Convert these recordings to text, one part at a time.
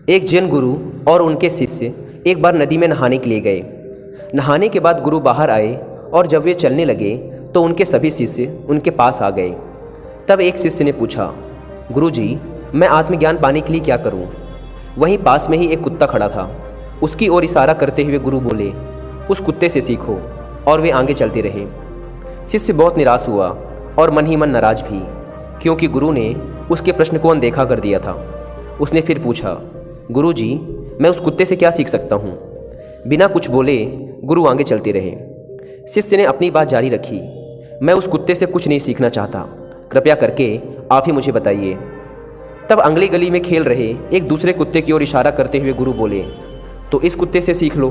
एक जैन गुरु और उनके शिष्य एक बार नदी में नहाने के लिए गए। नहाने के बाद गुरु बाहर आए और जब वे चलने लगे तो उनके सभी शिष्य उनके पास आ गए। तब एक शिष्य ने पूछा, गुरुजी, मैं आत्मज्ञान पाने के लिए क्या करूं? वहीं पास में ही एक कुत्ता खड़ा था। उसकी ओर इशारा करते हुए गुरु बोले, उस कुत्ते से सीखो। और वे आगे चलते रहे। शिष्य बहुत निराश हुआ और मन ही मन नाराज भी, क्योंकि गुरु ने उसके प्रश्न को अनदेखा कर दिया था। उसने फिर पूछा, गुरुजी, मैं उस कुत्ते से क्या सीख सकता हूँ? बिना कुछ बोले गुरु आगे चलते रहे। शिष्य ने अपनी बात जारी रखी, मैं उस कुत्ते से कुछ नहीं सीखना चाहता, कृपया करके आप ही मुझे बताइए। तब अगली गली में खेल रहे एक दूसरे कुत्ते की ओर इशारा करते हुए गुरु बोले, तो इस कुत्ते से सीख लो।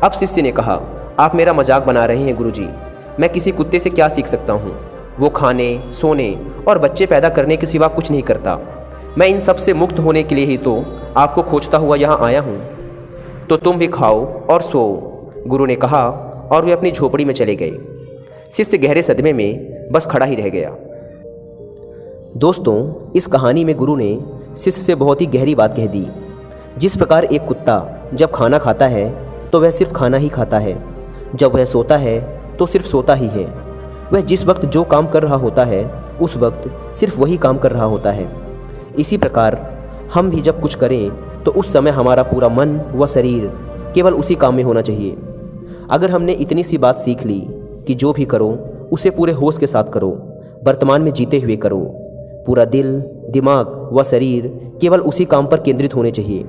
अब शिष्य ने कहा, आप मेरा मजाक बना रहे हैं गुरुजी, मैं किसी कुत्ते से क्या सीख सकता हूँ? वो खाने, सोने और बच्चे पैदा करने के सिवा कुछ नहीं करता। मैं इन सब से मुक्त होने के लिए ही तो आपको खोजता हुआ यहाँ आया हूँ। तो तुम भी खाओ और सो, गुरु ने कहा, और वे अपनी झोपड़ी में चले गए। शिष्य गहरे सदमे में बस खड़ा ही रह गया। दोस्तों, इस कहानी में गुरु ने शिष्य से बहुत ही गहरी बात कह दी। जिस प्रकार एक कुत्ता जब खाना खाता है तो वह सिर्फ खाना ही खाता है, जब वह सोता है तो सिर्फ सोता ही है। वह जिस वक्त जो काम कर रहा होता है उस वक्त सिर्फ वही काम कर रहा होता है। इसी प्रकार हम भी जब कुछ करें तो उस समय हमारा पूरा मन व शरीर केवल उसी काम में होना चाहिए। अगर हमने इतनी सी बात सीख ली कि जो भी करो उसे पूरे होश के साथ करो, वर्तमान में जीते हुए करो, पूरा दिल, दिमाग व शरीर केवल उसी काम पर केंद्रित होने चाहिए।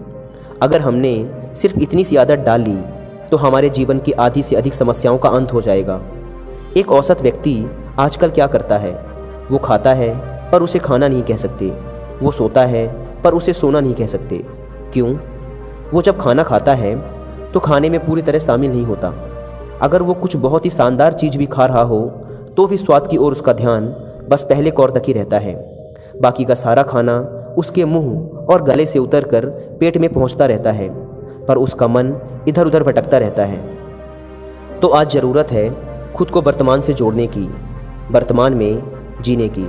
अगर हमने सिर्फ इतनी सी आदत डाल ली तो हमारे जीवन की आधी से अधिक समस्याओं का अंत हो जाएगा। एक औसत व्यक्ति आजकल क्या करता है? वो खाता है पर उसे खाना नहीं कह सकते, वो सोता है पर उसे सोना नहीं कह सकते। क्यों? वो जब खाना खाता है तो खाने में पूरी तरह शामिल नहीं होता। अगर वो कुछ बहुत ही शानदार चीज़ भी खा रहा हो तो भी स्वाद की ओर उसका ध्यान बस पहले कौर तक ही रहता है। बाकी का सारा खाना उसके मुंह और गले से उतरकर पेट में पहुंचता रहता है, पर उसका मन इधर उधर भटकता रहता है। तो आज ज़रूरत है खुद को वर्तमान से जोड़ने की, वर्तमान में जीने की।